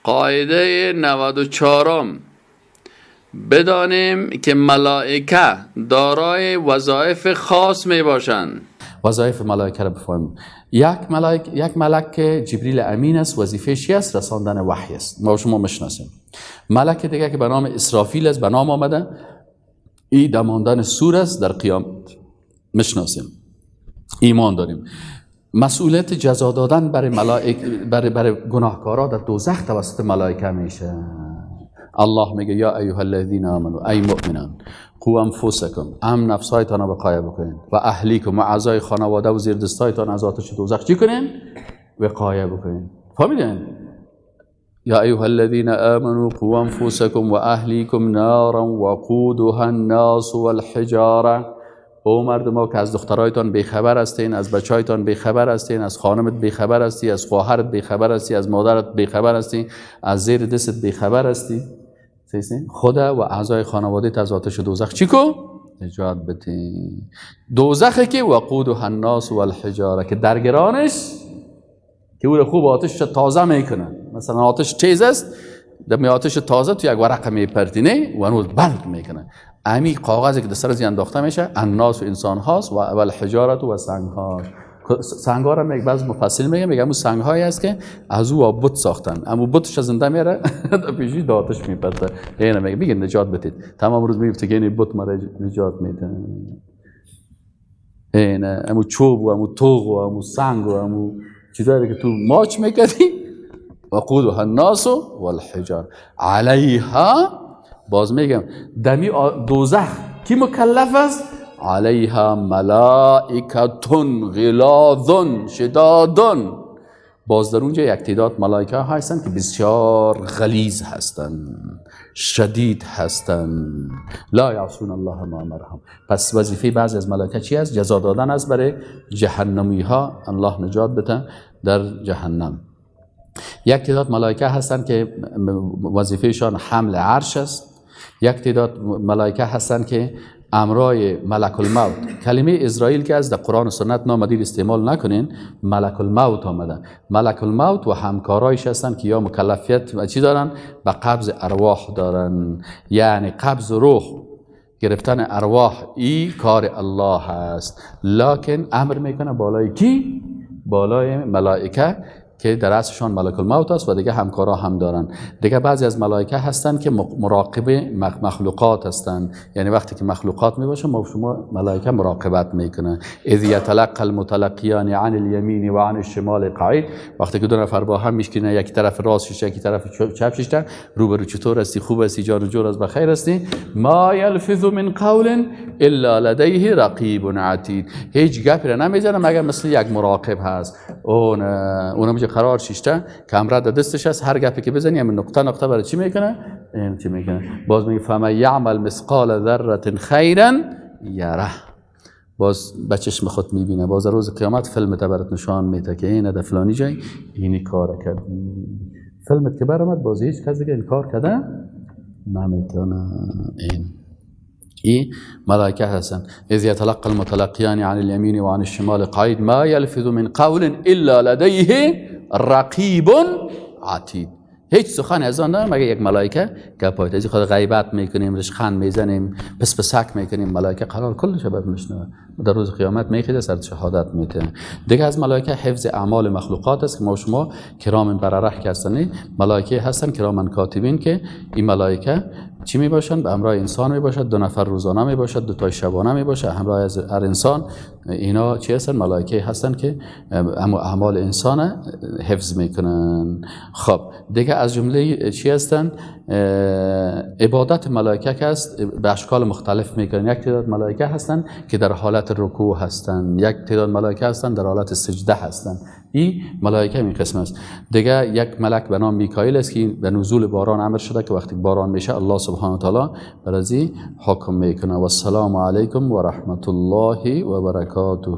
قاعده 94 بدانیم که ملائکه دارای وظایف خاص می باشند. وظایف ملائکه را بفهمیم. یک ملک که جبریل امین است، وظیفه چی است؟ رساندن وحی است. ما شما میشناسیم. ملک دیگه که به نام اسرافیل است، به نام آمده این دماندن سور است، در قیامت میشناسیم، ایمان داریم. مسئولیت جزا دادن برای گناهکارا در دوزخ توسط ملائکه میشه. الله میگه یا ایها الذین آمنوا، ای مؤمنان، قوا انفسکم، نفسایتان را وقایه بکنین، و اهلیکم، و اعضای خانواده و زیردستایتان از آتش دوزخ چی کنین؟ وقایه بکنین. فهمیدین؟ یا ایها الذین آمنوا قوا انفسکم و اهلیکم نارا وقودها الناس والحجاره. او مردم که از دخترایتان بیخبر هستین، از بچایتان بیخبر هستین، از خانمت بیخبر هستی، از خواهرت بیخبر هستی، از مادرت بیخبر هستی، از زیر دستت بیخبر هستی، خود و اعضای خانواده‌ت از آتش دوزخ چی کو؟ نجات بده. دوزخی که وقودها الناس والحجاره، که درگرانش که او رو خوب آتش تازه میکنه. مثلا آتش تیز است، دم آتش تازه تو یک ورقه میپرتینه و اون برق میکنه. امی کاغذی که در سر زیان انداخته میشه الناس و انسان هاست و الحجاره و سنگ ها. سنگ ها را بعض مفصل میگه همون سنگ هایی است که از او بت ساختن، اما بتش زنده میره در پیشی د آتش میپرته. اینا میگه نجات بدید. تمام روز میفته که این بت مرا نجات میده. اینا همون چوب و همون طوق و همون سنگ و همون چیزایی که تو ماچ میکردی. وقودها الناس والحجار علیها. باز میگم دمی دوزخ کی مکلف است؟ علیها ملائکتون غلاظ شداد. باز در اونجا یک تعداد ملائکه هستند که بسیار غلیظ هستند، شدید هستند. لا یعصون الله ما امرهم. پس وظیفه بعضی از ملائکه چی است؟ جزا دادن است برای جهنمی ها. الله نجات بده در جهنم. یک تعداد ملائکه هستند که وظیفهشان حمل عرش است. یک تعداد ملائکه هستند که امرای ملک الموت. کلمه اسرائیل که از در قرآن و سنت نامدید استعمال نکنین، ملک الموت آمده. ملک الموت و همکارایش هستند که یا مکلفیت و چی دارن؟ به قبض ارواح دارن. یعنی قبض روح، گرفتن ارواح، این کار الله هست. لکن امر میکنه بالای کی؟ بالای ملائکه که در اصلشان ملک الموت است و دیگه همکارا هم دارن. دیگه بعضی از ملائکه هستند که مراقب مخلوقات هستند. یعنی وقتی که مخلوقات میباشن ما شما ملائکه مراقبت میکنه. اذ یتلقى المتلقیان عن الیمین و عن الشمال قعید. وقتی که دو نفر با هم میشکنن، یک طرف راستش یکی طرف چپش، روبرو چطور هستی؟ خوب هستی؟ جان و جور است؟ بخیر هستی؟ ما یلفظ من قول الا لدیه رقیب عتید. هیچ گپی را نمیزنه مگر مثل یک مراقب هست. اونم قرار شیشته کامرا در دستش است، هر گپی که بزنی همین نقطه برای چی میکنه؟ این چی میکنه؟ باز میگه فمن یعمل مثقال ذره خیرا یره. باز به چشم خود میبینه. باز روز قیامت فیلمت برات نشان میده که این در فلانی جای اینی کار کرد. فیلمت که برآمد باز هیچ کس دیگه این کار کرده نمیتونه. این ملائکه هستن. اذ یتلقى المتلقیان عن الیمین و عن الشمال قعید ما یلفظ من قول الا لدیه رقیب عتید. هیچ سخن از آن دارم مگه یک ملائکه گپایت. از خود غیبت میکنیم، رشخند میزنیم، پس میکنیم، ملائکه قرار کلش بعد میشنوه. در روز قیامت میخیده سر شهادت میده. دیگه از ملائکه حفظ اعمال مخلوقات است که ما شما کرام برره هستن. ملائکه هستن کرام کاتبین که این ملائکه چی می باشند؟ به همراه انسان می باشد. 2 نفر روزانه می باشد، 2 تا شبانه می باشد همراه از هر انسان. اینا چی هستن؟ ملائکه هستن که اعمال انسان حفظ میکنن. خب دیگه از جمله چی هستن؟ عبادت ملائکه که است به اشکال مختلف میکنن. یک تعداد ملائکه هستن که در حالت رکوع هستن، یک تعداد ملائکه هستن در حالت سجده هستن. این ملائکه این قسم است. دیگه یک ملک به نام میکائیل است که به نزول باران امر شده که وقتی باران میشه الله سبحانه و تعالی برازی حکم میکنه. و السلام علیکم و رحمت الله و برکاته.